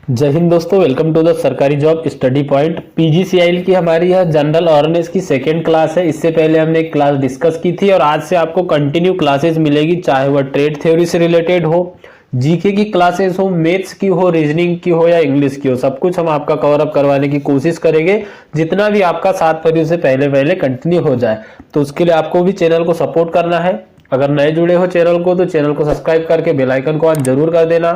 जय हिंद दोस्तों, welcome to the सरकारी जॉब स्टडी पॉइंट। पीजीसीआईएल की हमारी यह जनरल अवेयरनेस की सेकेंड क्लास है। इससे पहले हमने एक क्लास डिस्कस की थी और आज से आपको कंटिन्यू क्लासेस मिलेगी, चाहे वह ट्रेड थ्योरी से रिलेटेड हो, जीके की क्लासेस हो, मैथ्स की हो, रीजनिंग की हो या इंग्लिश की हो, सब कुछ हम आपका कवर अप करवाने की कोशिश करेंगे, जितना भी आपका 7 फरवरी से पहले पहले कंटिन्यू हो जाए। तो उसके लिए आपको भी चैनल को सपोर्ट करना है। अगर नए जुड़े हो चैनल को तो चैनल को सब्सक्राइब करके बेल आइकन को ऑन जरूर कर देना।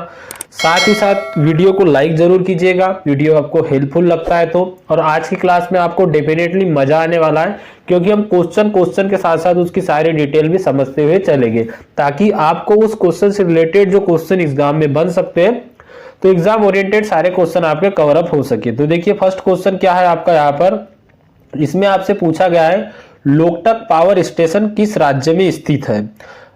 साथ ही साथ वीडियो को लाइक जरूर कीजिएगा, वीडियो आपको हेल्पफुल लगता है तो। और आज की क्लास में आपको डेफिनेटली मजा आने वाला है, क्योंकि हम क्वेश्चन के साथ साथ उसकी सारी डिटेल भी समझते हुए चलेंगे, ताकि आपको उस क्वेश्चन से रिलेटेड जो क्वेश्चन एग्जाम में बन सकते हैं, तो एग्जाम ओरिएंटेड सारे क्वेश्चन आपके कवर अप हो सके। तो देखिए फर्स्ट क्वेश्चन क्या है आपका यहाँ पर। इसमें आपसे पूछा गया है लोकटक पावर स्टेशन किस राज्य में स्थित है।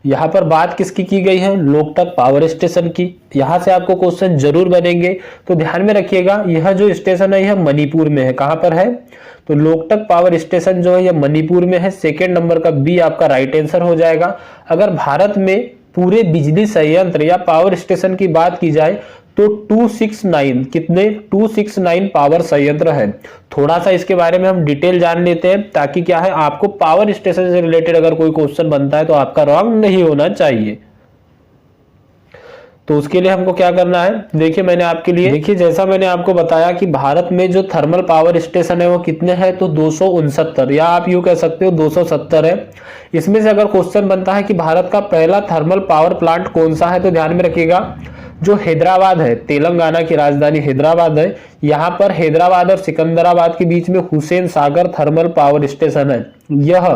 यहाँ पर बात किसकी की गई है, लोकटक पावर स्टेशन की। यहाँ से आपको क्वेश्चन जरूर बनेंगे, तो ध्यान में रखिएगा यह जो स्टेशन है यह मणिपुर में है। कहाँ पर है, तो लोकटक पावर स्टेशन जो है यह मणिपुर में है। सेकेंड नंबर का बी आपका राइट आंसर हो जाएगा। अगर भारत में पूरे बिजली संयंत्र या पावर स्टेशन की बात की जाए तो 269 कितने 269 पावर संयंत्र है। थोड़ा सा इसके बारे में हम डिटेल जान लेते हैं, ताकि क्या है आपको पावर स्टेशन से रिलेटेड अगर कोई क्वेश्चन बनता है तो आपका रॉन्ग नहीं होना चाहिए। तो उसके लिए हमको क्या करना है, देखिए मैंने आपके लिए, देखिए जैसा मैंने आपको बताया कि भारत में जो थर्मल पावर स्टेशन है वो कितने हैं, तो 269 या आप यूं कह सकते हो 270 है। इसमें से अगर क्वेश्चन बनता है कि भारत का पहला थर्मल पावर प्लांट कौन सा है, तो ध्यान में रखिएगा जो हैदराबाद है, तेलंगाना की राजधानी हैदराबाद है, यहाँ पर हैदराबाद और सिकंदराबाद के बीच में Hussain Sagar thermal power station है। यह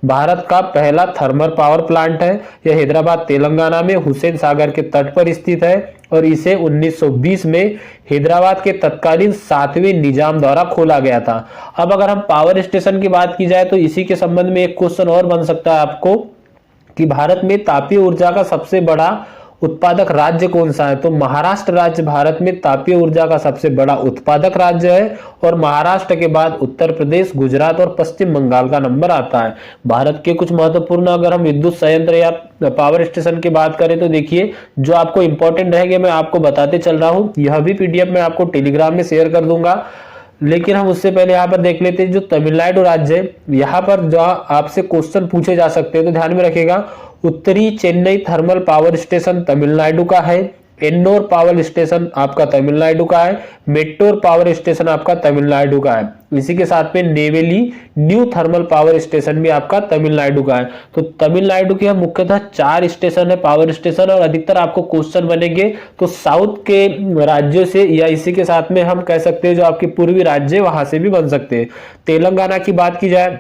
भारत का पहला थर्मल पावर प्लांट है। यह हैदराबाद तेलंगाना में हुसैन सागर के तट पर स्थित है और इसे 1920 में हैदराबाद के तत्कालीन 7वें निजाम द्वारा खोला गया था। अब अगर हम पावर स्टेशन की बात की जाए तो इसी के संबंध में एक क्वेश्चन और बन सकता है आपको कि भारत में तापीय ऊर्जा का सबसे बड़ा उत्पादक राज्य कौन सा है, तो महाराष्ट्र राज्य भारत में तापीय ऊर्जा का सबसे बड़ा उत्पादक राज्य है। और महाराष्ट्र के बाद उत्तर प्रदेश, गुजरात और पश्चिम बंगाल का नंबर आता है। भारत के कुछ महत्वपूर्ण अगर हम विद्युत संयंत्र या पावर स्टेशन की बात करें तो देखिए जो आपको इंपॉर्टेंट रहेंगे मैं आपको बताते चल रहा हूं। यह भी पीडीएफ में आपको टेलीग्राम में शेयर कर दूंगा, लेकिन हम उससे पहले यहाँ पर देख लेते हैं जो तमिलनाडु राज्य है। यहाँ पर जो आपसे क्वेश्चन पूछे जा सकते हैं, तो ध्यान में रखिएगा उत्तरी Chennai thermal power station Tamil Nadu का है, एन्नोर पावर स्टेशन आपका तमिलनाडु का है, मेट्टोर पावर स्टेशन आपका तमिलनाडु का है। इसी के साथ में Neyveli new thermal power station भी आपका तमिलनाडु का है। तो तमिलनाडु के मुख्यतः 4 स्टेशन है पावर स्टेशन, और अधिकतर आपको क्वेश्चन बनेंगे तो साउथ के राज्यों से या इसी के साथ में हम कह सकते हैं जो आपके पूर्वी राज्य वहां से भी बन सकते हैं। तेलंगाना की बात की जाए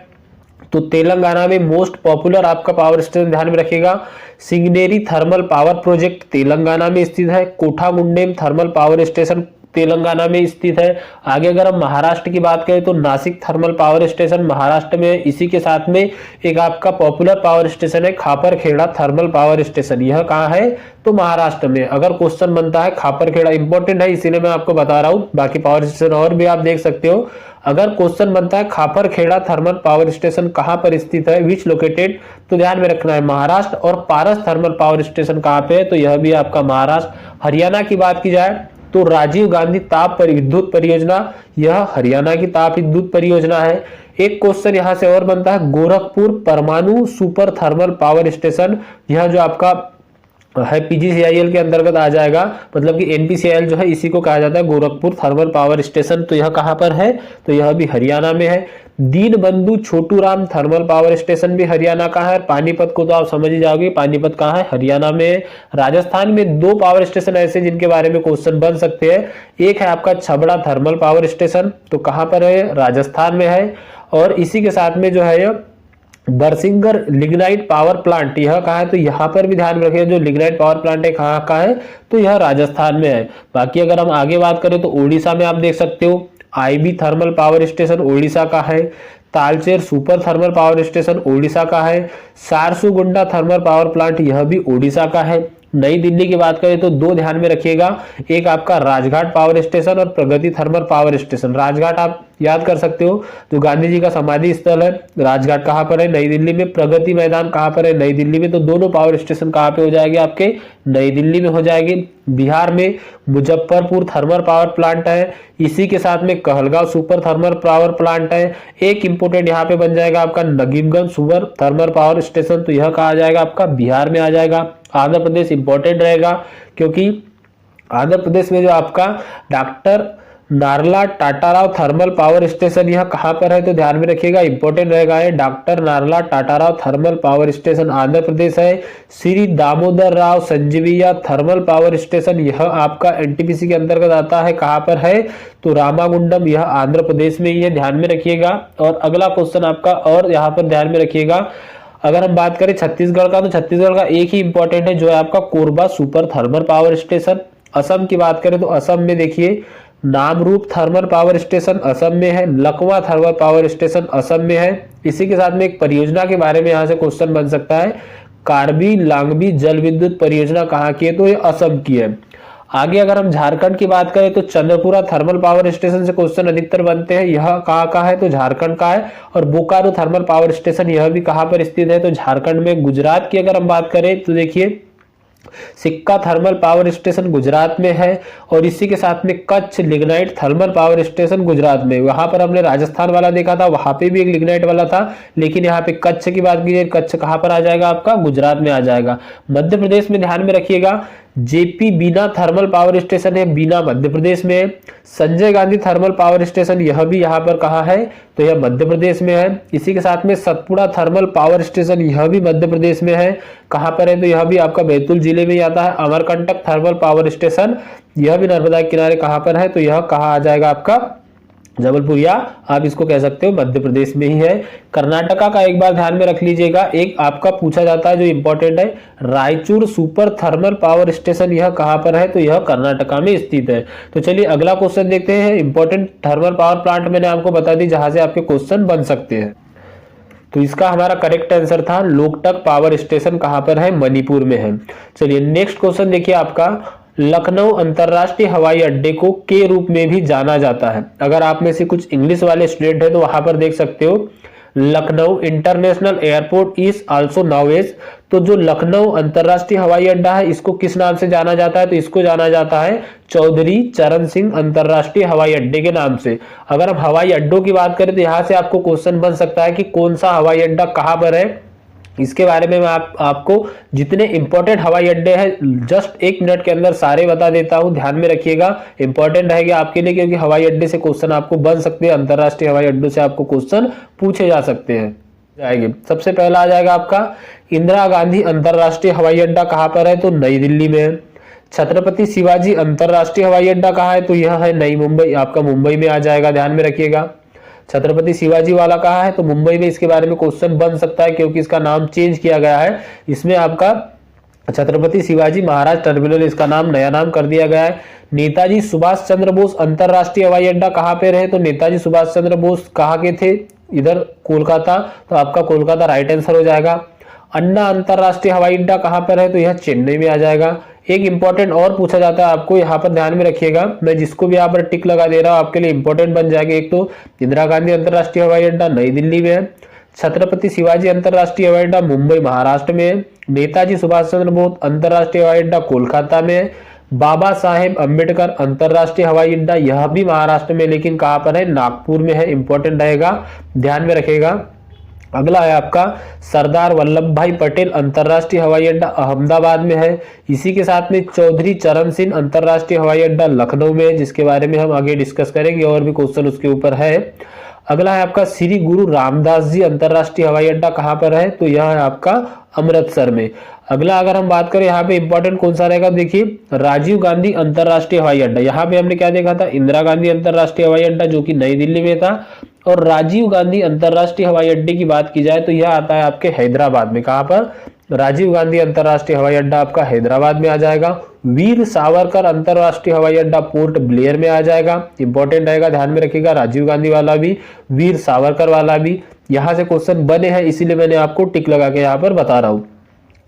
तो तेलंगाना में मोस्ट पॉपुलर आपका पावर स्टेशन ध्यान में रखिएगा सिंगनेरी थर्मल पावर प्रोजेक्ट तेलंगाना में स्थित है। कोठागुंडेम थर्मल पावर स्टेशन तेलंगाना में स्थित है। आगे अगर हम महाराष्ट्र की बात करें तो Nashik thermal power station Maharashtra में। इसी के साथ में एक आपका पॉपुलर पावर स्टेशन है खापरखेड़ा थर्मल पावर स्टेशन, यह कहाँ है, तो महाराष्ट्र में। अगर क्वेश्चन बनता है खापरखेड़ा इंपॉर्टेंट है इसीलिए मैं आपको बता रहा हूँ, बाकी पावर स्टेशन और भी आप देख सकते हो। अगर क्वेश्चन बनता है खापरखेड़ा थर्मल पावर स्टेशन कहां पर स्थित है, विच लोकेटेड, तो ध्यान में रखना है महाराष्ट्र। और पारस थर्मल पावर स्टेशन कहां पे है, तो यह भी आपका महाराष्ट्र। हरियाणा की बात की जाए तो राजीव गांधी ताप विद्युत परियोजना, यह हरियाणा की ताप विद्युत परियोजना है। एक क्वेश्चन यहां से और बनता है गोरखपुर परमाणु सुपर थर्मल पावर स्टेशन, यह जो आपका है पीजीसीआईएल के अंतर्गत आ जाएगा, मतलब कि एनपीसीआईएल जो है इसी को कहा जाता है गोरखपुर थर्मल पावर स्टेशन। तो यह कहां पर है, तो यह भी हरियाणा में है। Dinbandhu Chhotu Ram thermal power station भी हरियाणा का है। पानीपत को तो आप समझ ही जाओगे, पानीपत कहाँ है, हरियाणा में। राजस्थान में 2 पावर स्टेशन ऐसे जिनके बारे में क्वेश्चन बन सकते हैं। एक है आपका छबड़ा थर्मल पावर स्टेशन, तो कहां पर है, राजस्थान में है। और इसी के साथ में जो है बरसिंगर लिग्नाइट पावर प्लांट, यह कहाँ है, तो यहाँ पर भी ध्यान रखिए जो लिग्नाइट पावर प्लांट है कहाँ का है, तो यह राजस्थान में है। बाकी अगर हम आगे बात करें तो ओडिशा में आप देख सकते हो IB thermal power station Odisha का है। Talcher super thermal power station Odisha का है। सारसुगुंडा थर्मल पावर प्लांट यह भी ओडिशा का है। नई दिल्ली की बात करें तो दो ध्यान में रखिएगा, एक आपका राजघाट पावर स्टेशन और प्रगति थर्मल पावर स्टेशन। राजघाट आप याद कर सकते हो, जो गांधी जी का समाधि स्थल है, राजघाट कहाँ पर है, नई दिल्ली में। प्रगति मैदान कहाँ पर है, नई दिल्ली में। तो दोनों पावर स्टेशन कहाँ पे हो जाएंगे आपके, नई दिल्ली में हो जाएंगे। बिहार में मुजफ्फरपुर थर्मल पावर प्लांट है, इसी के साथ में Kahalgaon super thermal power plant है। एक इंपोर्टेंट यहाँ पे बन जाएगा आपका नगीमगंज सुपर थर्मल पावर स्टेशन, तो यह कहा जाएगा आपका बिहार में आ जाएगा। आंध्र प्रदेश इंपॉर्टेंट रहेगा, क्योंकि आंध्र प्रदेश में जो आपका doctor Narla Tatarao thermal power station, यह कहां पर है, तो ध्यान में रखिएगा, इंपॉर्टेंट रहेगा। ये doctor Narla Tatarao thermal power station Andhra Pradesh है। Shri Damodar Rao Sanjeevaiah thermal power station, यह आपका एनटीपीसी के अंतर्गत आता है। कहां पर है, तो रामागुंडम, यह आंध्र प्रदेश में ही है, ध्यान में रखिएगा। और अगला क्वेश्चन आपका, और यहाँ पर ध्यान में रखिएगा, अगर हम बात करें छत्तीसगढ़ का, तो छत्तीसगढ़ का एक ही इंपॉर्टेंट है, जो है आपका Korba super thermal power station. Assam की बात करें तो असम में देखिए Namrup thermal power station Assam में है, लकवा थर्मल पावर स्टेशन असम में है। इसी के साथ में एक परियोजना के बारे में यहाँ से क्वेश्चन बन सकता है, कार्बी लांगबी जल विद्युत परियोजना कहाँ की है, तो ये असम की है। आगे अगर हम झारखंड की बात करें तो चंद्रपुरा थर्मल पावर स्टेशन से क्वेश्चन अधिकतर बनते हैं, यह कहाँ का है, तो झारखंड का है। और बोकारो थर्मल पावर स्टेशन, यह भी कहाँ पर स्थित है, तो झारखंड में। गुजरात की अगर हम बात करें तो देखिए सिक्का थर्मल पावर स्टेशन गुजरात में है। और इसी के साथ में Kutch lignite thermal power station Gujarat में। वहां पर हमने राजस्थान वाला देखा था, वहां पे भी एक लिग्नाइट वाला था, लेकिन यहाँ पे कच्छ की बात की जाए, कच्छ कहां पर आ जाएगा आपका, गुजरात में आ जाएगा। मध्य प्रदेश में ध्यान में रखिएगा, जेपी बीना थर्मल पावर स्टेशन है, बीना मध्य प्रदेश में है। Sanjay Gandhi thermal power station, यह भी यहाँ पर कहाँ है, तो यह मध्य प्रदेश में है। इसी के साथ में सतपुड़ा थर्मल पावर स्टेशन, यह भी मध्य प्रदेश में है। कहाँ पर है, तो यह भी आपका बैतूल जिले में आता है। अमरकंटक थर्मल पावर स्टेशन, यह भी नर्मदा के किनारे कहाँ पर है, तो यह कहाँ आ जाएगा आपका, जबलपुर, या आप इसको कह सकते हो मध्य प्रदेश में ही है। कर्नाटका का एक बार ध्यान में रख लीजिएगा, एक आपका पूछा जाता है जो इंपॉर्टेंट है, Raichur super thermal power station, यह कहां पर है, तो यह कर्नाटका में स्थित है। तो चलिए अगला क्वेश्चन देखते हैं। इंपॉर्टेंट थर्मल पावर प्लांट मैंने आपको बता दी जहां से आपके क्वेश्चन बन सकते हैं। तो इसका हमारा करेक्ट आंसर था लोकटक पावर स्टेशन, कहां पर है, मणिपुर में है। चलिए नेक्स्ट क्वेश्चन देखिए आपका, लखनऊ अंतरराष्ट्रीय हवाई अड्डे को के रूप में भी जाना जाता है। अगर आप में से कुछ इंग्लिश वाले स्टूडेंट है तो वहां पर देख सकते हो, Lucknow international airport is also now as. तो जो लखनऊ अंतरराष्ट्रीय हवाई अड्डा है, इसको किस नाम से जाना जाता है, तो इसको जाना जाता है चौधरी चरण सिंह अंतरराष्ट्रीय हवाई अड्डे के नाम से। अगर हम हवाई अड्डों की बात करें तो यहाँ से आपको क्वेश्चन बन सकता है कि कौन सा हवाई अड्डा कहाँ पर है। इसके बारे में मैं आपको जितने इंपॉर्टेंट हवाई अड्डे हैं जस्ट 1 मिनट के अंदर सारे बता देता हूं, ध्यान में रखिएगा, इंपॉर्टेंट रहेगा आपके लिए, क्योंकि हवाई अड्डे से क्वेश्चन आपको बन सकते हैं, अंतरराष्ट्रीय हवाई अड्डों से आपको क्वेश्चन पूछे जा सकते हैं। जाएंगे सबसे पहला आ जाएगा आपका इंदिरा गांधी अंतरराष्ट्रीय हवाई अड्डा, कहां पर है, तो नई दिल्ली में है। छत्रपति शिवाजी अंतरराष्ट्रीय हवाई अड्डा कहां है, तो यह है नई मुंबई, आपका मुंबई में आ जाएगा, ध्यान में रखिएगा। छत्रपति शिवाजी वाला कहाँ है, तो मुंबई में। इसके बारे में क्वेश्चन बन सकता है क्योंकि इसका नाम चेंज किया गया है, इसमें आपका छत्रपति शिवाजी महाराज टर्मिनल, इसका नाम नया नाम कर दिया गया है। नेताजी सुभाष चंद्र बोस अंतरराष्ट्रीय हवाई अड्डा कहाँ पे रहे, तो नेताजी सुभाष चंद्र बोस कहाँ के थे, इधर कोलकाता, तो आपका कोलकाता राइट आंसर हो जाएगा। अन्ना अंतरराष्ट्रीय हवाई अड्डा कहाँ पर है, तो यह चेन्नई में आ जाएगा। एक इंपॉर्टेंट और पूछा जाता है आपको, यहाँ पर ध्यान में रखिएगा, मैं जिसको भी यहाँ पर टिक लगा दे रहा हूँ आपके लिए इंपॉर्टेंट बन जाएगा। एक तो इंदिरा गांधी अंतरराष्ट्रीय हवाई अड्डा नई दिल्ली में है, छत्रपति शिवाजी अंतरराष्ट्रीय हवाई अड्डा मुंबई महाराष्ट्र में है, नेताजी सुभाष चंद्र बोस अंतरराष्ट्रीय हवाई अड्डा कोलकाता में है, बाबा साहेब अंबेडकर अंतरराष्ट्रीय हवाई अड्डा यह भी महाराष्ट्र में, लेकिन कहाँ पर है, नागपुर में है, इंपॉर्टेंट रहेगा, ध्यान में रखेगा। अगला है आपका सरदार वल्लभ भाई पटेल अंतरराष्ट्रीय हवाई अड्डा अहमदाबाद में है। इसी के साथ में चौधरी चरण सिंह अंतरराष्ट्रीय हवाई अड्डा लखनऊ में है, जिसके बारे में हम आगे डिस्कस करेंगे, और भी क्वेश्चन उसके ऊपर है। अगला है आपका श्री गुरु रामदास जी अंतरराष्ट्रीय हवाई अड्डा कहाँ पर है, तो यह है आपका अमृतसर में। अगला अगर हम बात करें यहाँ पे इंपॉर्टेंट कौन सा रहेगा, देखिए राजीव गांधी अंतरराष्ट्रीय हवाई अड्डा, यहाँ पे हमने क्या देखा था, इंदिरा गांधी अंतरराष्ट्रीय हवाई अड्डा जो कि नई दिल्ली में था। और राजीव गांधी अंतरराष्ट्रीय हवाई अड्डे की बात की जाए तो यह आता है आपके हैदराबाद में। कहां पर, राजीव गांधी अंतरराष्ट्रीय हवाई अड्डा आपका हैदराबाद में आ जाएगा। वीर सावरकर अंतरराष्ट्रीय हवाई अड्डा पोर्ट ब्लेयर में आ जाएगा, इंपॉर्टेंट रहेगा, ध्यान में रखिएगा, राजीव गांधी वाला भी, वीर सावरकर वाला भी, यहां से क्वेश्चन बने हैं, इसीलिए मैंने आपको टिक लगा के यहाँ पर बता रहा हूं।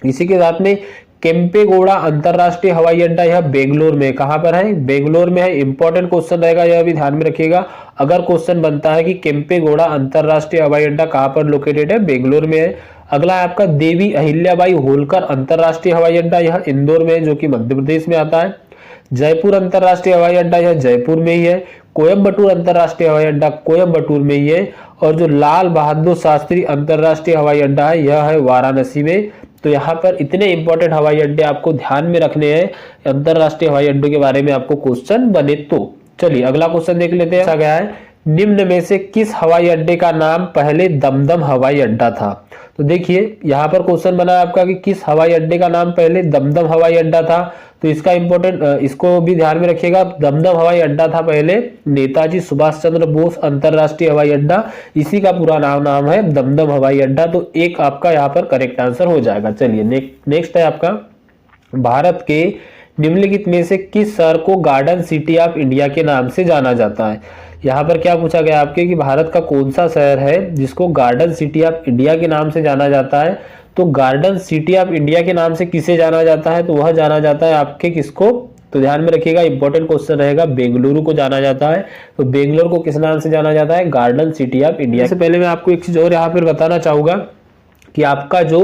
इसी के साथ में केम्पेगौड़ा अंतरराष्ट्रीय हवाई अड्डा यह बेंगलोर में, कहां पर है, बेंगलोर में है। इंपॉर्टेंट क्वेश्चन रहेगा, यह भी ध्यान में रखिएगा। अगर क्वेश्चन बनता है कि केम्पेगौड़ा अंतरराष्ट्रीय हवाई अड्डा कहां पर लोकेटेड है, बेंगलोर में है। अगला है आपका देवी अहिल्याबाई होलकर अंतरराष्ट्रीय हवाई अड्डा, यह इंदौर में है, जो कि मध्य प्रदेश में आता है। जयपुर अंतरराष्ट्रीय हवाई अड्डा यह जयपुर में ही है। कोयम्बटूर अंतरराष्ट्रीय हवाई अड्डा कोयम्बटूर में ही है। और जो लाल बहादुर शास्त्री अंतरराष्ट्रीय हवाई अड्डा है, यह है वाराणसी में। तो यहाँ पर इतने इंपॉर्टेंट हवाई अड्डे आपको ध्यान में रखने हैं अंतरराष्ट्रीय हवाई अड्डों के बारे में आपको क्वेश्चन बने तो। चलिए अगला क्वेश्चन देख लेते हैं। ऐसा गया है, निम्न में से किस हवाई अड्डे का नाम पहले दमदम हवाई अड्डा था। तो देखिए यहाँ पर क्वेश्चन बना है आपका कि किस हवाई अड्डे का नाम पहले दमदम हवाई अड्डा था। तो इसका इंपॉर्टेंट इसको भी ध्यान में रखिएगा। दमदम हवाई अड्डा था पहले नेताजी सुभाष चंद्र बोस अंतरराष्ट्रीय हवाई अड्डा, इसी का पूरा नाम है दमदम हवाई अड्डा। तो एक आपका यहाँ पर करेक्ट आंसर हो जाएगा। चलिए नेक्स्ट है आपका, भारत के निम्नलिखित में से किस शहर को गार्डन सिटी ऑफ इंडिया के नाम से जाना जाता है। यहाँ पर क्या पूछा गया आपके कि भारत का कौन सा शहर है जिसको गार्डन सिटी ऑफ इंडिया के नाम से जाना जाता है। तो गार्डन सिटी ऑफ इंडिया के नाम से किसे जाना जाता है, तो वह जाना जाता है आपके किसको, तो ध्यान में रखिएगा इंपॉर्टेंट क्वेश्चन रहेगा, बेंगलुरु को जाना जाता है। तो बेंगलोर को किस नाम से जाना जाता है, गार्डन सिटी ऑफ इंडिया। इससे पहले मैं आपको एक चीज और यहाँ पर बताना चाहूंगा कि आपका जो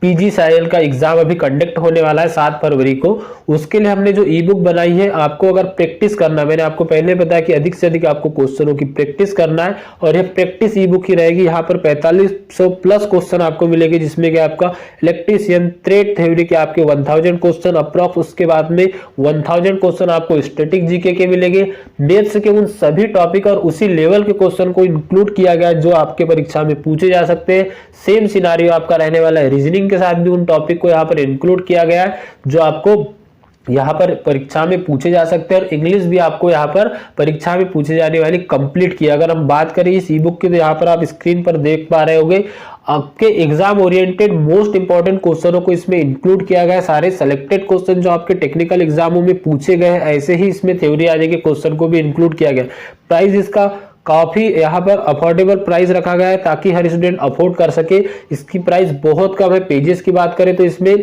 PGCIL का एग्जाम अभी कंडक्ट होने वाला है 7 फरवरी को, उसके लिए हमने जो ई बुक बनाई है, आपको अगर प्रैक्टिस करना है, मैंने आपको पहले बताया कि अधिक से अधिक आपको क्वेश्चनों की प्रैक्टिस करना है और यह प्रैक्टिस ई बुक ही रहेगी। यहाँ पर 4500 प्लस क्वेश्चन आपको मिलेंगे, जिसमें कि आपका इलेक्ट्रीशियन थ्रेड थ्योरी के आपके 1000 क्वेश्चन अप्रॉक्स, उसके बाद में 1000 क्वेश्चन आपको स्टैटिक जीके के मिलेंगे। मैथ्स के उन सभी टॉपिक और उसी लेवल के क्वेश्चन को इंक्लूड किया गया जो आपके परीक्षा में पूछे जा सकते हैं। सेम सिनारियो आपका रहने वाला है, रीजनिंग के साथ भी उन टॉपिक को यहाँ पर इंक्लूड किया गया है जो आपको यहाँ पर परीक्षा में पूछे जा सकते हैं। और इंग्लिश भी आपको यहाँ पर परीक्षा में पूछे जाने वाली कंप्लीट किया। अगर हम बात करें इस ई बुक की, तो यहाँ पर आप स्क्रीन पर देख पा रहे होंगे आपके एग्जाम ओरिएंटेड मोस्ट इंपॉर्टेंट क्वेश्चनों को इसमें इंक्लूड किया गया है। सारे सेलेक्टेड क्वेश्चन जो आपके टेक्निकल एग्जामों में पूछे गए हैं, ऐसे ही इसमें थ्योरी आने के क्वेश्चन को भी इंक्लूड किया गया। प्राइस इसका काफी यहाँ पर अफोर्डेबल प्राइस रखा गया है ताकि हर स्टूडेंट अफोर्ड कर सके। इसकी प्राइस बहुत कम है। पेजेस की बात करें तो इसमें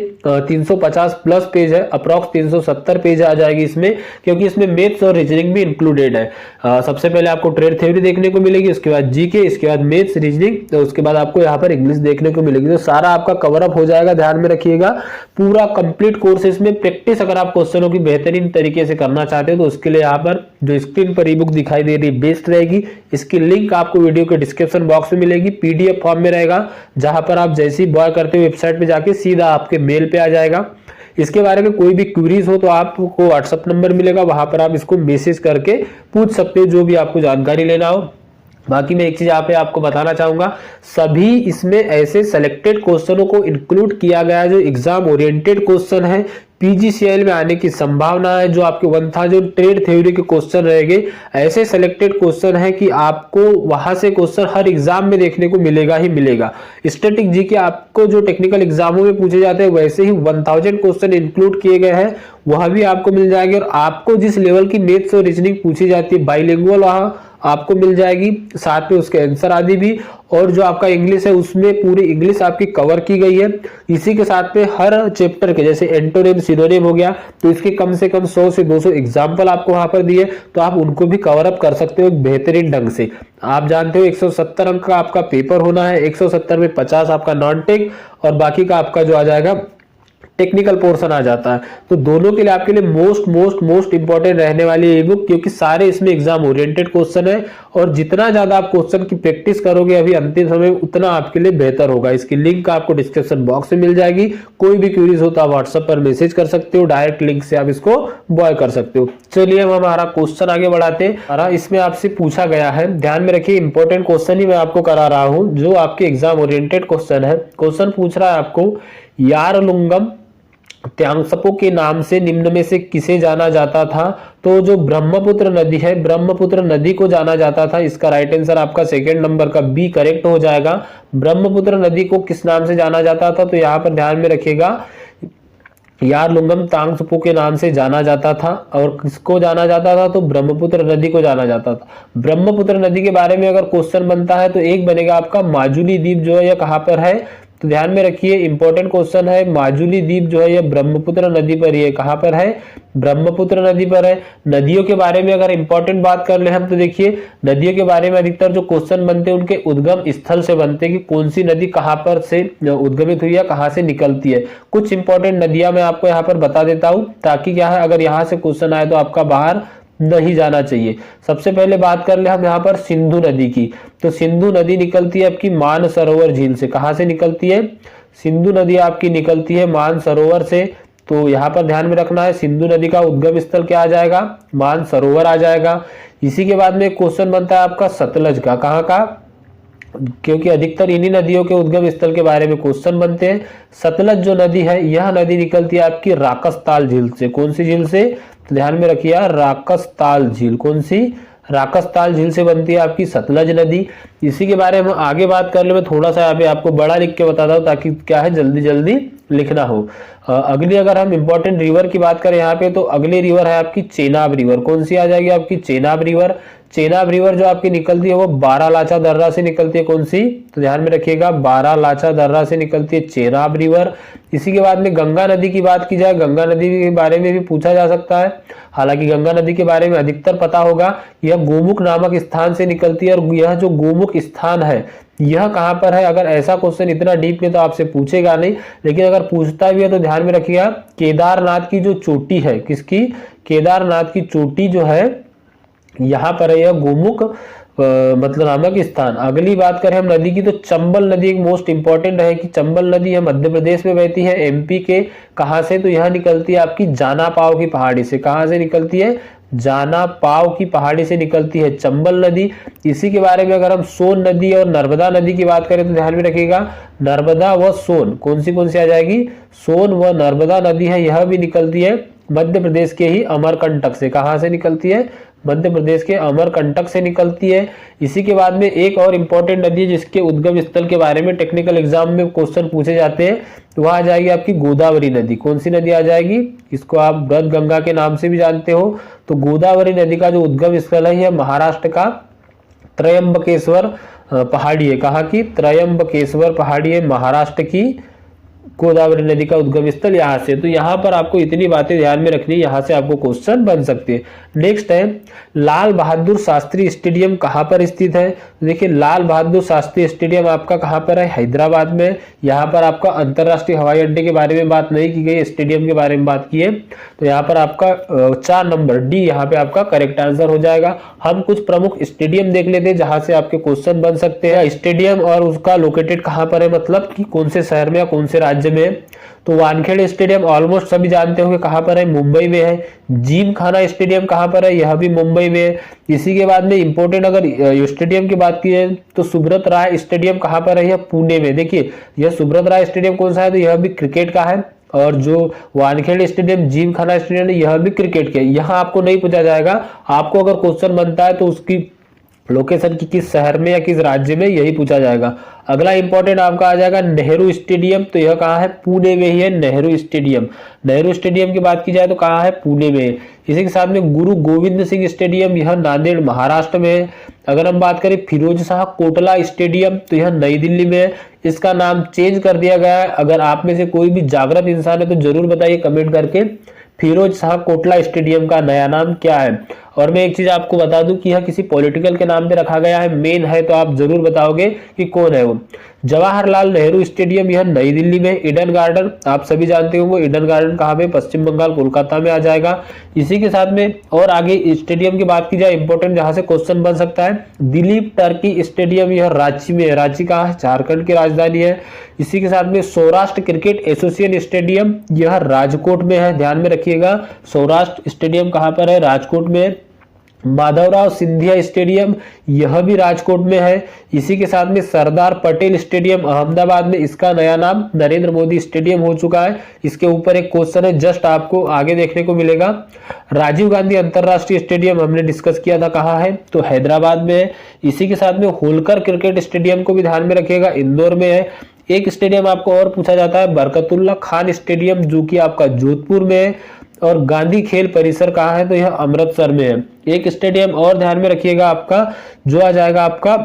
350 प्लस पेज है, अप्रॉक्स 370 पेज आ जाएगी इसमें, क्योंकि इसमें मैथ्स और रीजनिंग भी इंक्लूडेड है। सबसे पहले आपको ट्रेड थ्योरी देखने को मिलेगी, उसके बाद जीके, इसके बाद मैथ्स, रीजनिंग, तो उसके बाद आपको यहाँ पर इंग्लिश देखने को मिलेगी। तो सारा आपका कवर अप हो जाएगा, ध्यान में रखिएगा। पूरा कंप्लीट कोर्स इसमें प्रैक्टिस अगर आप क्वेश्चनों की बेहतरीन तरीके से करना चाहते हो तो उसके लिए यहाँ पर जो स्क्रीन पर ई बुक दिखाई दे रही है बेस्ट रहेगी। इसकी लिंक आपको वीडियो के डिस्क्रिप्शन बॉक्स में मिलेगी, पीडीएफ फॉर्म में रहेगा, जहां पर आप जैसे ही बॉय करते हो वेबसाइट पे जाके सीधा आपके मेल पे आ जाएगा। इसके बारे में कोई भी क्वेरीज हो तो आपको व्हाट्सएप नंबर मिलेगा, वहां पर आप इसको मैसेज करके पूछ सकते हो जो भी आपको जानकारी लेना हो। बाकी मैं एक चीज यहाँ पे आपको बताना चाहूंगा, सभी इसमें ऐसे सेलेक्टेड क्वेश्चनों को इंक्लूड किया गया है जो एग्जाम ओरिएंटेड क्वेश्चन है, PGCIL में आने की संभावना है, जो आपके 1000 ट्रेड थ्योरी के क्वेश्चन रहेंगे। ऐसे सेलेक्टेड क्वेश्चन है कि आपको वहां से क्वेश्चन हर एग्जाम में देखने को मिलेगा ही मिलेगा। स्टैटिक जीके आपको जो टेक्निकल एग्जामों में पूछे जाते हैं वैसे ही 1000 क्वेश्चन इंक्लूड किए गए हैं, वह भी आपको मिल जाएंगे। और आपको जिस लेवल की मैथ्स और रीजनिंग पूछी जाती है बाइलिंगुअल वहां आपको मिल जाएगी, साथ में उसके आंसर आदि भी। और जो आपका इंग्लिश है उसमें पूरी इंग्लिश आपकी कवर की गई है। इसी के साथ में हर चैप्टर के जैसे एंटोनिम सिनोनिम हो गया तो इसके कम से कम 100 से 200 एग्जाम्पल आपको वहां पर दिए, तो आप उनको भी कवर अप कर सकते हो एक बेहतरीन ढंग से। आप जानते हो 170 अंक का आपका पेपर होना है, 170 में 50 आपका नॉन टेक और बाकी का आपका जो आ जाएगा टेक्निकल पोर्शन आ जाता है। तो दोनों के लिए आपके लिए मोस्ट इंपॉर्टेंट रहने वाली ये बुक, क्योंकि सारे इसमें एग्जाम ओरिएंटेड क्वेश्चन है और जितना ज्यादा आप क्वेश्चन की प्रैक्टिस करोगे अभी अंतिम समय उतना आपके लिए बेहतर होगा। इसकी लिंक आपको डिस्क्रिप्शन बॉक्स में मिल जाएगी। कोई भी क्वेरीज हो तो आप व्हाट्सएप पर मैसेज कर सकते हो, डायरेक्ट लिंक से आप इसको बॉय कर सकते हो। चलिए हम हमारा क्वेश्चन आगे बढ़ाते हैं। इसमें आपसे पूछा गया है, ध्यान में रखिए इंपॉर्टेंट क्वेश्चन ही मैं आपको करा रहा हूं जो आपके एग्जाम ओरिएंटेड क्वेश्चन है। क्वेश्चन पूछ रहा है आपको, यारलुंगम त्यांगसपो के नाम से निम्न में से किसे जाना जाता था। तो जो ब्रह्मपुत्र नदी है, ब्रह्मपुत्र नदी को जाना जाता था। इसका राइट आंसर आपका सेकंड नंबर का बी करेक्ट हो जाएगा। ब्रह्मपुत्र नदी को किस नाम से जाना जाता था, तो यहाँ पर ध्यान में रखिएगा यारलुंगम तांगसपो के नाम से जाना जाता था। और किसको जाना जाता था, तो ब्रह्मपुत्र नदी को जाना जाता था। ब्रह्मपुत्र नदी के बारे में अगर क्वेश्चन बनता है तो एक बनेगा आपका माजुली द्वीप जो है यह कहाँ पर है, तो ध्यान में रखिए इंपॉर्टेंट क्वेश्चन है, माजुली द्वीप जो है यह ब्रह्मपुत्र नदी पर ही है। कहां पर है? ब्रह्मपुत्र नदी पर है। नदियों के बारे में अगर इंपॉर्टेंट बात कर ले हम तो देखिए नदियों के बारे में अधिकतर जो क्वेश्चन बनते हैं उनके उद्गम स्थल से बनते हैं कि कौन सी नदी कहां पर से उद्गमित हुई है, कहां से निकलती है। कुछ इंपॉर्टेंट नदियां मैं आपको यहाँ पर बता देता हूं ताकि क्या है अगर यहाँ से क्वेश्चन आए तो आपका बाहर नहीं जाना चाहिए। सबसे पहले बात कर ले हम यहाँ पर सिंधु नदी की। तो सिंधु नदी निकलती है आपकी मानसरोवर झील से। कहां से निकलती है? सिंधु नदी आपकी निकलती है मानसरोवर से। तो यहाँ पर ध्यान में रखना है सिंधु नदी का उद्गम स्थल क्या आ जाएगा? मानसरोवर आ जाएगा। इसी के बाद में क्वेश्चन बनता है आपका सतलज का। कहाँ का? क्योंकि अधिकतर इन्हीं नदियों के उद्गम स्थल के बारे में क्वेश्चन बनते हैं। सतलज जो नदी है यह नदी निकलती है आपकी राकसताल झील से। कौन सी झील से? तो ध्यान में रखिए राकसताल झील। कौन सी? राकसताल झील से बनती है आपकी सतलज नदी। इसी के बारे में आगे बात कर ले, मैं थोड़ा सा यहाँ पे आपको बड़ा लिख के बताता हूँ ताकि क्या है जल्दी जल्दी लिखना हो। अगली अगर हम इंपॉर्टेंट रिवर की बात करें यहाँ पे तो अगली रिवर है आपकी चेनाब रिवर। कौन सी आ जाएगी आपकी? चेनाब रिवर। चेनाब रिवर जो आपकी निकलती है वो बारालाचा दर्रा से निकलती है। कौन सी? तो ध्यान में रखिएगा बारालाचा दर्रा से निकलती है चेनाब रिवर। इसी के बाद में गंगा नदी की बात की जाए, गंगा नदी के बारे में भी पूछा जा सकता है। हालांकि गंगा नदी के बारे में अधिकतर पता होगा, यह गोमुख नामक स्थान से निकलती है और यह जो गोमुख स्थान है यह कहां पर है? अगर ऐसा क्वेश्चन इतना डीप में तो आपसे पूछेगा नहीं, लेकिन अगर पूछता भी है तो ध्यान में रखिएगा केदारनाथ की जो चोटी है, किसकी? केदारनाथ की चोटी जो है यहाँ पर है यह गोमुख मतलब नामक स्थान। अगली बात करें हम नदी की तो चंबल नदी एक मोस्ट इंपॉर्टेंट है कि चंबल नदी है मध्य प्रदेश में बहती है, एमपी के। कहां से? तो यह निकलती है आपकी जाना पाव की पहाड़ी से। कहां से निकलती है? जाना पाव की पहाड़ी से निकलती है चंबल नदी। इसी के बारे में अगर हम सोन नदी और नर्मदा नदी की बात करें तो ध्यान में रखिएगा नर्मदा व सोन कौन सी आ जाएगी? सोन व नर्मदा नदी है, यह भी निकलती है मध्य प्रदेश के ही अमरकंटक से। कहां से निकलती है? मध्य प्रदेश के अमरकंटक से निकलती है। इसी के बाद में एक और इंपॉर्टेंट नदी है जिसके उद्गम स्थल के बारे में टेक्निकल एग्जाम में क्वेश्चन पूछे जाते हैं, तो वह आ जाएगी आपकी गोदावरी नदी। कौन सी नदी आ जाएगी? इसको आप ब्रज गंगा के नाम से भी जानते हो। तो गोदावरी नदी का जो उद्गम स्थल है यह महाराष्ट्र का त्रयंबकेश्वर पहाड़ी है। कहाँ की? त्रयंबकेश्वर पहाड़ी है महाराष्ट्र की गोदावरी नदी का उद्गम स्थल यहाँ से। तो यहाँ पर आपको इतनी बातें ध्यान में रखनी, यहाँ से आपको क्वेश्चन बन सकते हैं। नेक्स्ट है लाल बहादुर शास्त्री स्टेडियम कहाँ पर स्थित है? देखिए लाल बहादुर शास्त्री स्टेडियम आपका कहाँ पर है? हैदराबाद में। यहाँ पर आपका अंतरराष्ट्रीय हवाई अड्डे के बारे में बात नहीं की गई, स्टेडियम के बारे में बात की है। तो यहाँ पर आपका 4 नंबर डी यहाँ पे आपका करेक्ट आंसर हो जाएगा। हम कुछ प्रमुख स्टेडियम देख लेते हैं जहां से आपके क्वेश्चन बन सकते हैं। स्टेडियम और उसका लोकेटेड कहाँ पर है, मतलब कि कौन से शहर में या कौन से राज्य में? तो वानखेड़े स्टेडियम ऑलमोस्ट सभी जानते होंगे कहां पर है? मुंबई में है। जिम खाना स्टेडियम कहां पर है? यह भी मुंबई में है। इसी के बाद में इंपॉर्टेंट अगर स्टेडियम की बात की जाए तो सुब्रत राय स्टेडियम कहां पर है? यह पुणे में। देखिए यह सुब्रत राय स्टेडियम कौन सा है? तो यह भी क्रिकेट का है। और जो वानखेड़े स्टेडियम जिम खाना स्टेडियम है यह भी क्रिकेट के। यहाँ आपको नहीं पूछा जाएगा, आपको अगर क्वेश्चन बनता है तो उसकी लोकेशन की किस शहर में या किस राज्य में यही पूछा जाएगा। अगला इंपॉर्टेंट आपका आ जाएगा नेहरू स्टेडियम। तो यह कहाँ है? पुणे में ही है नेहरू स्टेडियम। नेहरू स्टेडियम की बात की जाए तो कहाँ है? पुणे में है। इसी के साथ में गुरु गोविंद सिंह स्टेडियम यह नांदेड़ महाराष्ट्र में है। अगर हम बात करें फिरोज शाह कोटला स्टेडियम तो यह नई दिल्ली में है। इसका नाम चेंज कर दिया गया है। अगर आप में से कोई भी जागृत इंसान है तो जरूर बताइए कमेंट करके फिरोज शाह कोटला स्टेडियम का नया नाम क्या है। और मैं एक चीज आपको बता दूं कि यह किसी पॉलिटिकल के नाम पे रखा गया है, मेन है तो आप जरूर बताओगे कि कौन है वो। जवाहरलाल नेहरू स्टेडियम यह नई दिल्ली में। ईडन गार्डन आप सभी जानते होंगे, ईडन गार्डन कहाँ पे? पश्चिम बंगाल कोलकाता में आ जाएगा। इसी के साथ में और आगे स्टेडियम की बात की जाए इंपॉर्टेंट जहां से क्वेश्चन बन सकता है, दिलीप टर्की स्टेडियम यह रांची में है। रांची कहाँ है? झारखंड की राजधानी है। इसी के साथ में सौराष्ट्र क्रिकेट एसोसिएशन स्टेडियम यह राजकोट में है। ध्यान में रखिएगा सौराष्ट्र स्टेडियम कहाँ पर है? राजकोट में। माधवराव सिंधिया स्टेडियम यह भी राजकोट में है। इसी के साथ में सरदार पटेल स्टेडियम अहमदाबाद में, इसका नया नाम नरेंद्र मोदी स्टेडियम हो चुका है। इसके ऊपर एक क्वेश्चन है जस्ट आपको आगे देखने को मिलेगा। राजीव गांधी अंतरराष्ट्रीय स्टेडियम हमने डिस्कस किया था, कहाँ है? तो हैदराबाद में है। इसी के साथ में होलकर क्रिकेट स्टेडियम को भी ध्यान में रखिएगा, इंदौर में है। एक स्टेडियम आपको और पूछा जाता है बरकतुल्ला खान स्टेडियम जो कि आपका जोधपुर में है। और गांधी खेल परिसर कहाँ है? तो यह अमृतसर में है। एक स्टेडियम और ध्यान में रखिएगा आपका जो आ जाएगा आपका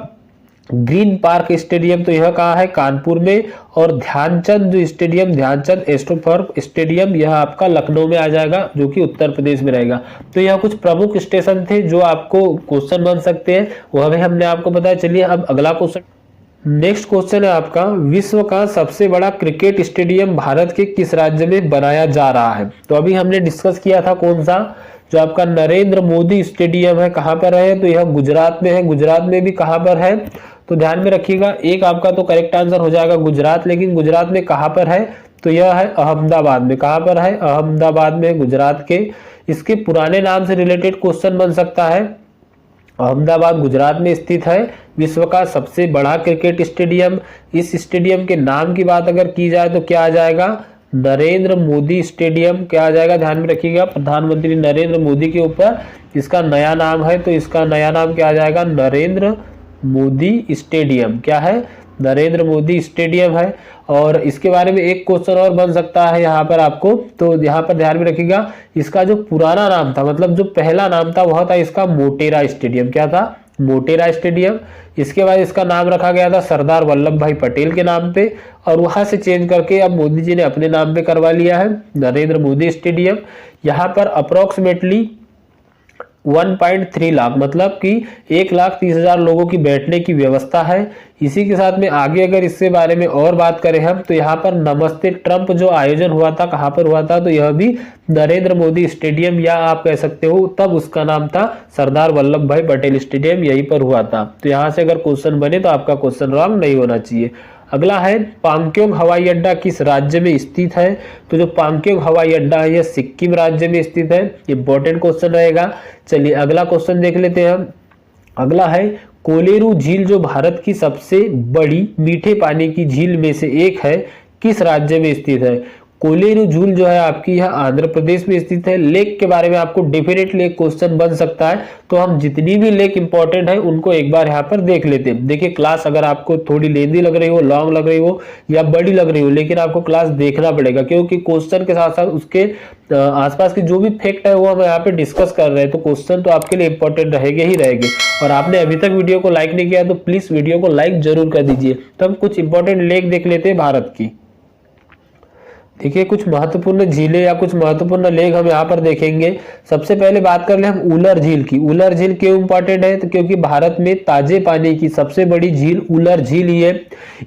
ग्रीन पार्क स्टेडियम, तो यह कहाँ है, कानपुर में। और ध्यानचंद जो स्टेडियम, ध्यानचंद एस्ट्रोटर्फ स्टेडियम, यह आपका लखनऊ में आ जाएगा, जो कि उत्तर प्रदेश में रहेगा। तो यह कुछ प्रमुख स्टेशन थे जो आपको क्वेश्चन बन सकते हैं, वह भी हमने आपको बताया। चलिए अब अगला क्वेश्चन, नेक्स्ट क्वेश्चन है आपका, विश्व का सबसे बड़ा क्रिकेट स्टेडियम भारत के किस राज्य में बनाया जा रहा है। तो अभी हमने डिस्कस किया था कौन सा, जो आपका नरेंद्र मोदी स्टेडियम है, कहां पर है, तो यह गुजरात में है। गुजरात में भी कहां पर है, तो ध्यान में रखिएगा, एक आपका तो करेक्ट आंसर हो जाएगा गुजरात, लेकिन गुजरात में कहां पर है, तो यह है अहमदाबाद में। कहां पर है, अहमदाबाद में, गुजरात के। इसके पुराने नाम से रिलेटेड क्वेश्चन बन सकता है। अहमदाबाद गुजरात में स्थित है विश्व का सबसे बड़ा क्रिकेट स्टेडियम। इस स्टेडियम के नाम की बात अगर की जाए तो क्या आ जाएगा, नरेंद्र मोदी स्टेडियम। क्या आ जाएगा, ध्यान में रखिएगा, प्रधानमंत्री नरेंद्र मोदी के ऊपर इसका नया नाम है, तो इसका नया नाम क्या आ जाएगा, नरेंद्र मोदी स्टेडियम। क्या है, नरेंद्र मोदी स्टेडियम है। और इसके बारे में एक क्वेश्चन और बन सकता है यहाँ पर आपको, तो यहाँ पर ध्यान में रखिएगा, इसका जो पुराना नाम था, मतलब जो पहला नाम था, वह था इसका मोटेरा स्टेडियम। क्या था, मोटेरा स्टेडियम। इसके बाद इसका नाम रखा गया था सरदार वल्लभ भाई पटेल के नाम पे, और वहां से चेंज करके अब मोदी जी ने अपने नाम पे करवा लिया है, नरेंद्र मोदी स्टेडियम। यहाँ पर अप्रोक्सीमेटली 1.3 लाख, मतलब कि 1,30,000 लोगों की बैठने की व्यवस्था है। इसी के साथ में आगे अगर इससे बारे में और बात करें हम, तो यहाँ पर नमस्ते ट्रंप जो आयोजन हुआ था, कहाँ पर हुआ था, तो यह भी नरेंद्र मोदी स्टेडियम, या आप कह सकते हो तब उसका नाम था सरदार वल्लभ भाई पटेल स्टेडियम, यहीं पर हुआ था। तो यहाँ से अगर क्वेश्चन बने तो आपका क्वेश्चन रॉन्ग नहीं होना चाहिए। अगला है, पांग्योंग हवाई अड्डा किस राज्य में स्थित है। तो जो पांग्योंग हवाई अड्डा है, यह सिक्किम राज्य में स्थित है। इंपॉर्टेंट क्वेश्चन रहेगा। चलिए अगला क्वेश्चन देख लेते हैं हम। अगला है, कोलेरू झील जो भारत की सबसे बड़ी मीठे पानी की झील में से एक है, किस राज्य में स्थित है। कोलेरू झील जो है आपकी यह आंध्र प्रदेश में स्थित है। लेक के बारे में आपको डेफिनेटली एक क्वेश्चन बन सकता है, तो हम जितनी भी लेक इंपॉर्टेंट है उनको एक बार यहाँ पर देख लेते हैं। देखिए क्लास अगर आपको थोड़ी लेंदी लग रही हो, लॉन्ग लग रही हो या बड़ी लग रही हो, लेकिन आपको क्लास देखना पड़ेगा, क्योंकि क्वेश्चन के साथ साथ उसके आसपास के जो भी फैक्ट है वो हम यहाँ पे डिस्कस कर रहे हैं, तो क्वेश्चन तो आपके लिए इंपॉर्टेंट रहेंगे ही रहेंगे। और आपने अभी तक वीडियो को लाइक नहीं किया तो प्लीज वीडियो को लाइक जरूर कर दीजिए। तो हम कुछ इंपॉर्टेंट लेक देख लेते हैं भारत की। देखिए कुछ महत्वपूर्ण झीलें या कुछ महत्वपूर्ण लेक हम यहाँ पर देखेंगे। सबसे पहले बात कर ले हम उलर झील की। उलर झील क्यों इंपॉर्टेंट है, तो क्योंकि भारत में ताजे पानी की सबसे बड़ी झील उलर झील ही है।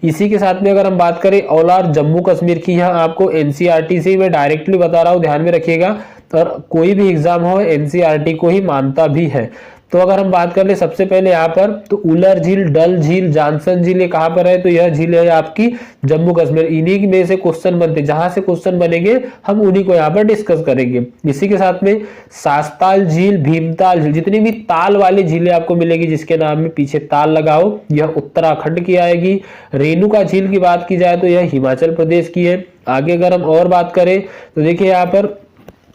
इसी के साथ में अगर हम बात करें औलार जम्मू कश्मीर की, यहाँ आपको एनसीईआरटी से मैं डायरेक्टली बता रहा हूँ, ध्यान में रखिएगा, और कोई भी एग्जाम हो एनसीईआरटी को ही मानता भी है। तो अगर हम बात कर ले सबसे पहले यहाँ पर, तो उलर झील, डल झील, जानसन झील, ये कहाँ पर है, तो यह झील है आपकी जम्मू कश्मीर। इन्हीं में से क्वेश्चन बनते, जहां से क्वेश्चन बनेंगे हम उन्हीं को यहाँ पर डिस्कस करेंगे। इसी के साथ में सास्ताल झील, भीमताल झील, जितनी भी ताल वाली झीलें आपको मिलेगी जिसके नाम में पीछे ताल लगाओ, यह उत्तराखंड की आएगी। रेणुका झील की बात की जाए तो यह हिमाचल प्रदेश की है। आगे अगर हम और बात करें तो देखिए यहाँ पर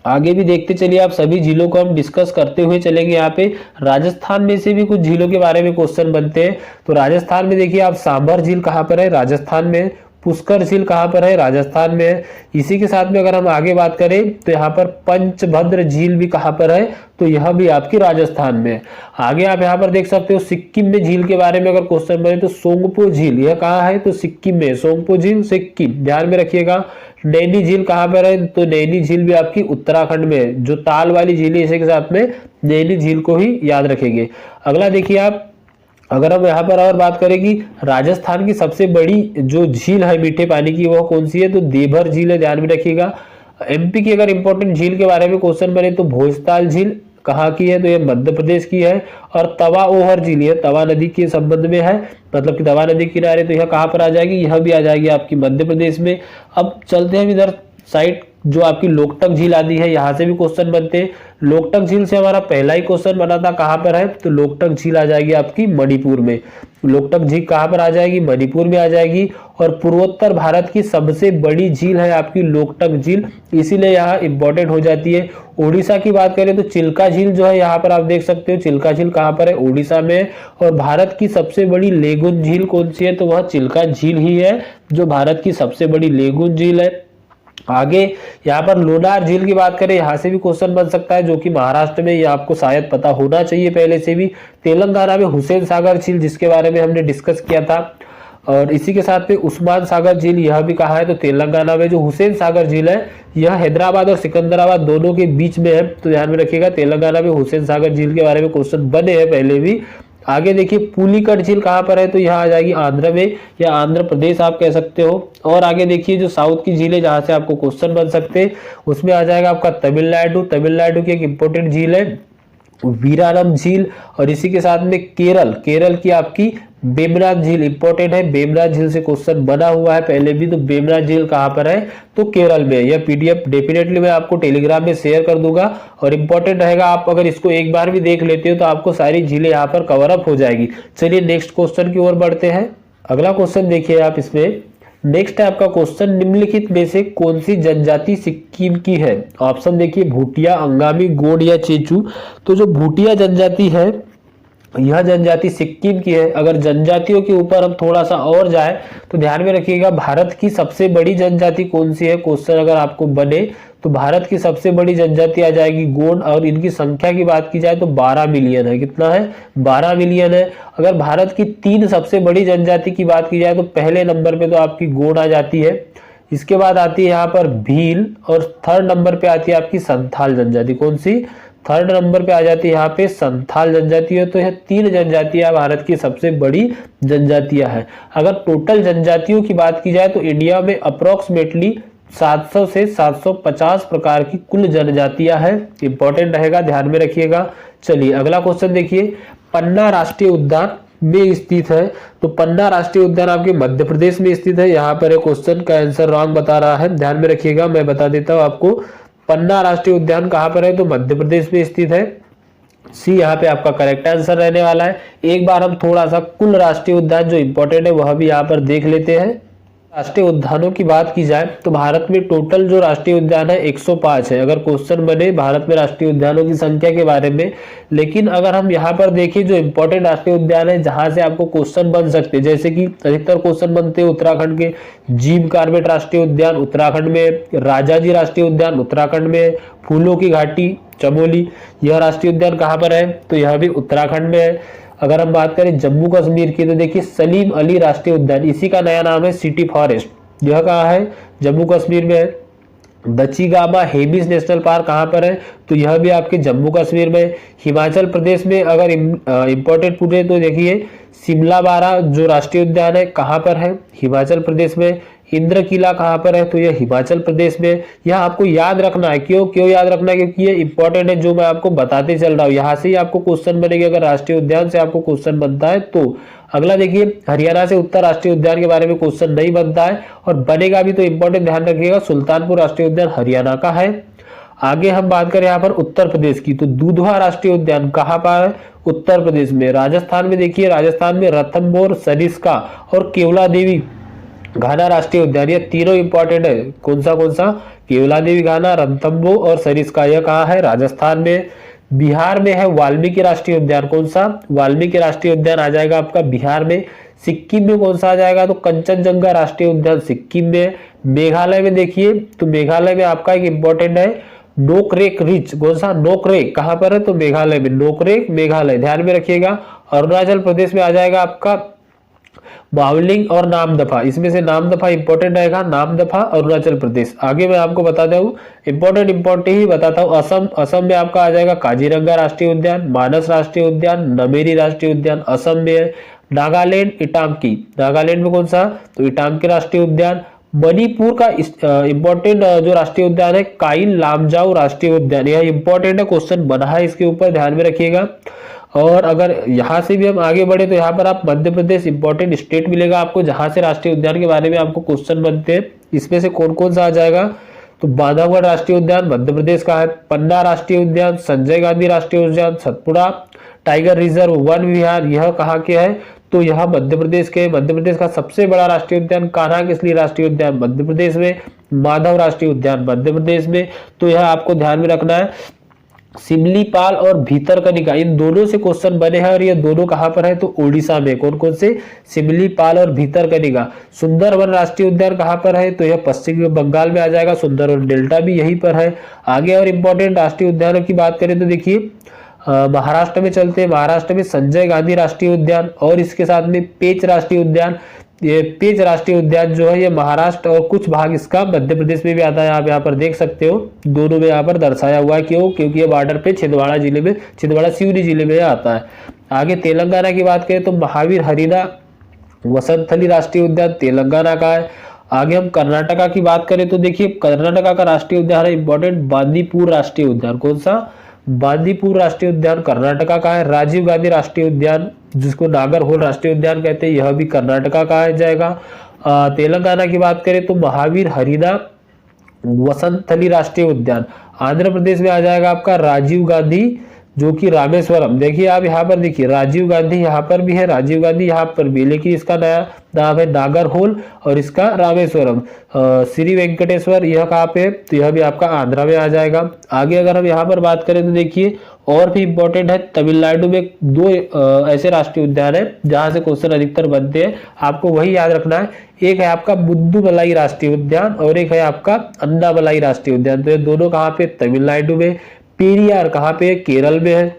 आगे भी देखते चलिए, आप सभी झीलों को हम डिस्कस करते हुए चलेंगे। यहाँ पे राजस्थान में से भी कुछ झीलों के बारे में क्वेश्चन बनते हैं। तो राजस्थान में देखिए आप सांभर झील कहाँ पर है, राजस्थान में। पुष्कर झील कहाँ पर है, राजस्थान में है। इसी के साथ में अगर हम आगे बात करें तो यहाँ पर पंचभद्र झील भी कहाँ पर है, तो यह भी आपकी राजस्थान में है। आगे आप यहाँ पर देख सकते हो सिक्किम में झील के बारे में अगर क्वेश्चन बने तो सोंगपो झील, यह कहाँ है, तो सिक्किम में। सोंगपो झील सिक्किम, ध्यान में रखिएगा। नैनी झील कहाँ पर है, तो नैनी झील भी आपकी उत्तराखंड में है। जो ताल वाली झील है इसी के साथ में नैनी झील को ही याद रखेंगे। अगला देखिए आप, अगर हम यहाँ पर और बात करें कि राजस्थान की सबसे बड़ी जो झील है मीठे पानी की वो कौन सी है, तो देवघर झील है, ध्यान में रखिएगा। एमपी की अगर इंपॉर्टेंट झील के बारे में क्वेश्चन बने तो भोजताल झील कहाँ की है, तो ये मध्य प्रदेश की है। और तवा ओहर झील, यह तवा नदी के संबंध में है, मतलब कि तवा नदी किनारे, तो यह कहाँ पर आ जाएगी, यह भी आ जाएगी आपकी मध्य प्रदेश में। अब चलते हैं इधर साइड, जो आपकी लोकटक झील आती है, यहाँ से भी क्वेश्चन बनते हैं। लोकटक झील से हमारा पहला ही क्वेश्चन बना था, कहाँ पर है, तो लोकटक झील आ जाएगी आपकी मणिपुर में। लोकटक झील कहाँ पर आ जाएगी, मणिपुर में आ जाएगी। और पूर्वोत्तर भारत की सबसे बड़ी झील है आपकी लोकटक झील, इसीलिए यहाँ इंपॉर्टेंट हो जाती है। उड़ीसा की बात करें तो चिल्का झील जो है यहाँ पर आप देख सकते हो, चिल्का झील कहाँ पर है, उड़ीसा में। और भारत की सबसे बड़ी लेगुन झील कौन सी है, तो वह चिल्का झील ही है, जो भारत की सबसे बड़ी लेगुन झील है। आगे यहाँ पर लोनार झील की बात करें, यहाँ से भी क्वेश्चन बन सकता है, जो कि महाराष्ट्र में, ये आपको शायद पता होना चाहिए पहले से भी। तेलंगाना में हुसैन सागर झील, जिसके बारे में हमने डिस्कस किया था। और इसी के साथ में उस्मान सागर झील, यह भी कहा है तो तेलंगाना में। जो हुसैन सागर झील है यह हैदराबाद और सिकंदराबाद दोनों के बीच में है, तो ध्यान में रखिएगा। तेलंगाना में हुसैन सागर झील के बारे में क्वेश्चन बने हैं पहले भी। आगे देखिए पुलिकट झील कहाँ पर है, तो यहाँ आ जाएगी आंध्र में, या आंध्र प्रदेश आप कह सकते हो। और आगे देखिए जो साउथ की झील है जहाँ से आपको क्वेश्चन बन सकते हैं, उसमें आ जाएगा आपका तमिलनाडु। तमिलनाडु की एक इंपॉर्टेंट झील है वीरारम झील। और इसी के साथ में केरल की आपकी बेमराज झील इंपॉर्टेंट है। बेमराज झील से क्वेश्चन बना हुआ है पहले भी, तो बेमराज झील कहाँ पर है, तो केरल में। यह पीडीएफ डेफिनेटली मैं आपको टेलीग्राम में शेयर कर दूंगा और इंपॉर्टेंट रहेगा। आप अगर इसको एक बार भी देख लेते हो तो आपको सारी झीलें यहाँ पर कवर अप हो जाएगी। चलिए नेक्स्ट क्वेश्चन की ओर बढ़ते हैं। अगला क्वेश्चन देखिए आप इसमें। नेक्स्ट है आपका क्वेश्चन, निम्नलिखित में से कौन सी जनजाति सिक्किम की है। ऑप्शन देखिए भूटिया, अंगामी, गोंड या चेचू। तो जो भूटिया जनजाति है यह जनजाति सिक्किम की है। अगर जनजातियों के ऊपर हम थोड़ा सा और जाए तो ध्यान में रखिएगा भारत की सबसे बड़ी जनजाति कौन सी है, क्वेश्चन अगर आपको बने तो भारत की सबसे बड़ी जनजाति आ जाएगी गोंड। और इनकी संख्या की बात की जाए तो 12 मिलियन है। कितना है, 12 मिलियन है। अगर भारत की 3 सबसे बड़ी जनजाति की बात की जाए तो पहले नंबर पे तो आपकी गोंड आ जाती है, इसके बाद आती है यहाँ पर भील, और थर्ड नंबर पे आती है आपकी संथाल जनजाति। कौन सी, थर्ड नंबर पे आ जाती है यहाँ पे संथाल जनजाति है। तो यह 3 जनजातियां भारत की सबसे बड़ी जनजातियां हैं। अगर टोटल जनजातियों की बात की जाए तो इंडिया में अप्रोक्सीमेटली 700 से 750 प्रकार की कुल जनजातियां हैं। इंपॉर्टेंट रहेगा, ध्यान में रखिएगा। चलिए अगला क्वेश्चन देखिए, पन्ना राष्ट्रीय उद्यान में स्थित है। तो पन्ना राष्ट्रीय उद्यान आपके मध्य प्रदेश में स्थित है। यहाँ पर क्वेश्चन का आंसर रॉन्ग बता रहा है, ध्यान में रखिएगा। मैं बता देता हूँ आपको, पन्ना राष्ट्रीय उद्यान कहाँ पर है, तो मध्य प्रदेश में स्थित है। सी यहाँ पे आपका करेक्ट आंसर रहने वाला है। एक बार हम थोड़ा सा कुल राष्ट्रीय उद्यान जो इंपॉर्टेंट है वह भी यहाँ पर देख लेते हैं। राष्ट्रीय उद्यानों की बात की जाए तो भारत में टोटल जो राष्ट्रीय उद्यान है 105 है। अगर क्वेश्चन बने भारत में राष्ट्रीय उद्यानों की संख्या के बारे में, लेकिन अगर हम यहाँ पर देखें जो इंपॉर्टेंट राष्ट्रीय उद्यान है जहां से आपको क्वेश्चन बन सकते हैं, जैसे कि अधिकतर क्वेश्चन बनते हैं उत्तराखंड के, जिम कार्बेट राष्ट्रीय उद्यान उत्तराखंड में, राजाजी राष्ट्रीय उद्यान उत्तराखंड में, फूलों की घाटी चमोली, यह राष्ट्रीय उद्यान कहाँ पर है, तो यह भी उत्तराखंड में है। अगर हम बात करें जम्मू कश्मीर की तो देखिए सलीम अली राष्ट्रीय उद्यान, इसी का नया नाम है सिटी फॉरेस्ट, यह कहाँ है, जम्मू कश्मीर में है। दचीगामा हेमिस नेशनल पार्क कहाँ पर है, तो यह भी आपके जम्मू कश्मीर में। हिमाचल प्रदेश में अगर इंपॉर्टेंट पूछे तो देखिए शिमला बारा जो राष्ट्रीय उद्यान है कहाँ पर है, हिमाचल प्रदेश में। इंद्र किला कहाँ पर है, तो यह हिमाचल प्रदेश में। यह आपको याद रखना है, क्यों याद रखना है, क्योंकि ये इंपॉर्टेंट है जो मैं आपको बताते चल रहा हूँ। यहाँ से ही आपको क्वेश्चन बनेगा, अगर राष्ट्रीय उद्यान से आपको क्वेश्चन बनता है तो। अगला देखिए, हरियाणा से उत्तर राष्ट्रीय उद्यान के बारे में क्वेश्चन नहीं बनता है, और बनेगा भी तो इंपॉर्टेंट ध्यान रखिएगा, सुल्तानपुर राष्ट्रीय उद्यान हरियाणा का है। आगे हम बात करें यहाँ पर उत्तर प्रदेश की, तो दूधवा राष्ट्रीय उद्यान कहाँ पर है, उत्तर प्रदेश में। राजस्थान में देखिए, राजस्थान में रणथंभौर, सरिस्का और केवला देवी घाना राष्ट्रीय उद्यान, ये तीनों इंपॉर्टेंट है। कौन सा, केवला देवी घाना, रणथंभौर और सरिस्का, यह कहाँ है, राजस्थान में। बिहार में है वाल्मीकि राष्ट्रीय उद्यान, कौन सा, वाल्मीकि राष्ट्रीय उद्यान आ जाएगा आपका बिहार में। सिक्किम में कौन सा आ जाएगा, तो कंचनजंगा राष्ट्रीय उद्यान सिक्किम में। मेघालय में देखिए, तो मेघालय में आपका एक इंपॉर्टेंट है नोकरेक रिच, कौन सा, नोकरेक कहां पर है, तो मेघालय में, नोकरेक मेघालय, ध्यान में रखिएगा। अरुणाचल प्रदेश में आ जाएगा आपका बावलिंग और नामदफा, इसमें से नामदफा इंपॉर्टेंट रहेगा, नामदफा अरुणाचल प्रदेश। आगे मैं आपको बताता हूँ इंपॉर्टेंट ही बताता हूँ। असम में आपका आ जाएगा काजीरंगा राष्ट्रीय उद्यान, मानस राष्ट्रीय उद्यान, नमेरी राष्ट्रीय उद्यान असम में है। नागालैंड इटांकी, नागालैंड में कौन सा, तो इटांकी राष्ट्रीय उद्यान। मणिपुर का इंपॉर्टेंट जो राष्ट्रीय उद्यान है काइल लामजाओ राष्ट्रीय उद्यान, यह इंपॉर्टेंट है, क्वेश्चन बना है इसके ऊपर, ध्यान में रखिएगा। और अगर यहाँ से भी हम आगे बढ़े तो यहाँ पर आप मध्य प्रदेश इंपॉर्टेंट स्टेट मिलेगा आपको, जहां से राष्ट्रीय उद्यान के बारे में आपको क्वेश्चन बनते हैं। इसमें से कौन कौन सा आ जाएगा, तो बांधवगढ़ राष्ट्रीय उद्यान मध्य प्रदेश का है, पन्ना राष्ट्रीय उद्यान, संजय गांधी राष्ट्रीय उद्यान, सतपुड़ा टाइगर रिजर्व, वन विहार, यह कहाँ के है, तो यह मध्य प्रदेश के। मध्य प्रदेश का सबसे बड़ा राष्ट्रीय उद्यान कान्हा किसली राष्ट्रीय उद्यान मध्य प्रदेश में, माधव राष्ट्रीय उद्यान मध्य प्रदेश में। तो यह आपको ध्यान में रखना है। सिमलीपाल और भीतरकनिका, इन दोनों से क्वेश्चन बने हैं और ये दोनों कहां पर है तो उड़ीसा में। कौन कौन से? सिमलीपाल और भीतरकनिका। सुंदरवन राष्ट्रीय उद्यान कहां पर है तो यह पश्चिम बंगाल में आ जाएगा। सुंदरवन डेल्टा भी यहीं पर है। आगे और इंपॉर्टेंट राष्ट्रीय उद्यानों की बात करें तो देखिए महाराष्ट्र में चलते हैं। महाराष्ट्र में संजय गांधी राष्ट्रीय उद्यान और इसके साथ में पेंच राष्ट्रीय उद्यान। ये पेंच राष्ट्रीय उद्यान जो है ये महाराष्ट्र और कुछ भाग इसका मध्य प्रदेश में भी आता है। आप यहाँ पर देख सकते हो दोनों में यहाँ पर दर्शाया हुआ है। क्यों? क्योंकि ये बॉर्डर पे छिंदवाड़ा जिले में, छिंदवाड़ा सिवनी जिले में आता है। आगे तेलंगाना की बात करें तो महावीर हरिना वसंतथली राष्ट्रीय उद्यान तेलंगाना का है। आगे हम कर्नाटका की बात करें तो देखिए कर्नाटका का राष्ट्रीय उद्यान है इंपॉर्टेंट बांदीपुर राष्ट्रीय उद्यान। कौन सा? बांदीपुर राष्ट्रीय उद्यान कर्नाटका का है। राजीव गांधी राष्ट्रीय उद्यान जिसको नागरहोल राष्ट्रीय उद्यान कहते हैं, यह भी कर्नाटका का आ जाएगा। तेलंगाना की बात करें तो महावीर हरिना वसंतथली राष्ट्रीय उद्यान। आंध्र प्रदेश में आ जाएगा आपका राजीव गांधी जो कि रामेश्वरम। देखिए आप यहाँ पर देखिए राजीव गांधी यहाँ पर भी है, राजीव गांधी यहाँ पर भी, लेकिन इसका नया नाम है नागरहोल और इसका रामेश्वरम। श्री वेंकटेश्वर यह कहाँ पे? तो यह भी आपका आंध्रा में आ जाएगा। आगे अगर हम यहाँ पर बात करें तो देखिए और भी इंपॉर्टेंट है, तमिलनाडु में दो ऐसे राष्ट्रीय उद्यान है जहां से क्वेश्चन अधिकतर बनते हैं, आपको वही याद रखना है। एक है आपका मुद्दुमलाई राष्ट्रीय उद्यान और एक है आपका अन्नामलाई राष्ट्रीय उद्यान। तो ये दोनों कहाँ पे? तमिलनाडु में। पेरियार कहाँ पे? केरल में है।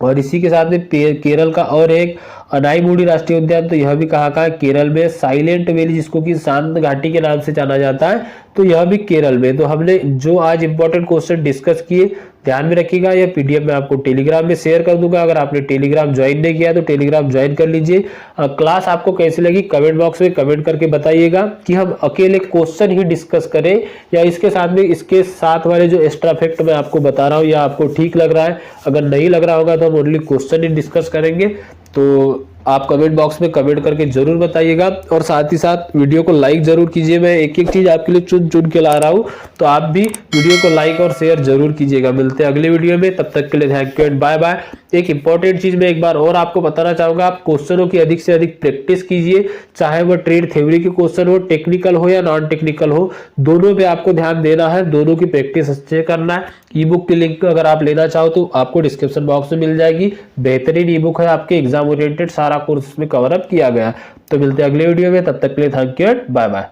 और इसी के साथ में केरल का और एक अनाईमुडी राष्ट्रीय उद्यान, तो यह भी कहाँ का है? केरल में। साइलेंट वैली जिसको कि शांत घाटी के नाम से जाना जाता है, तो यह भी केरल में। तो हमने जो आज इंपॉर्टेंट क्वेश्चन डिस्कस किए ध्यान में रखिएगा। यह पीडीएफ मैं आपको टेलीग्राम में शेयर कर दूंगा। अगर आपने टेलीग्राम ज्वाइन नहीं किया तो टेलीग्राम ज्वाइन कर लीजिए। क्लास आपको कैसी लगी कमेंट बॉक्स में कमेंट करके बताइएगा कि हम अकेले क्वेश्चन ही डिस्कस करें या इसके साथ में इसके साथ वाले जो एक्स्ट्रा फैक्ट मैं आपको बता रहा हूँ या आपको ठीक लग रहा है। अगर नहीं लग रहा होगा तो हम ओनली क्वेश्चन ही डिस्कस करेंगे। तो आप कमेंट बॉक्स में कमेंट करके जरूर बताइएगा और साथ ही साथ वीडियो को लाइक जरूर कीजिए। मैं एक एक चीज आपके लिए चुन चुन के ला रहा हूं, तो आप भी वीडियो को लाइक और शेयर जरूर कीजिएगा। मिलते हैं अगले वीडियो में, तब तक के लिए thank you and bye bye. एक इंपॉर्टेंट चीज मैं एक बार और आपको बताना चाहूंगा, आप क्वेश्चनों की अधिक से अधिक प्रैक्टिस कीजिए, चाहे वो ट्रेड थ्योरी के क्वेश्चन हो, टेक्निकल हो या नॉन टेक्निकल हो, दोनों पे आपको ध्यान देना है, दोनों की प्रैक्टिस अच्छे करना है। ई बुक की लिंक अगर आप लेना चाहो तो आपको डिस्क्रिप्शन बॉक्स में मिल जाएगी। बेहतरीन ई बुक है, आपके एग्जाम ओरिएंटेड सारा कोर्स में कवर अप किया गया। तो मिलते हैं अगले वीडियो में, तब तक के लिए thank you and bye bye.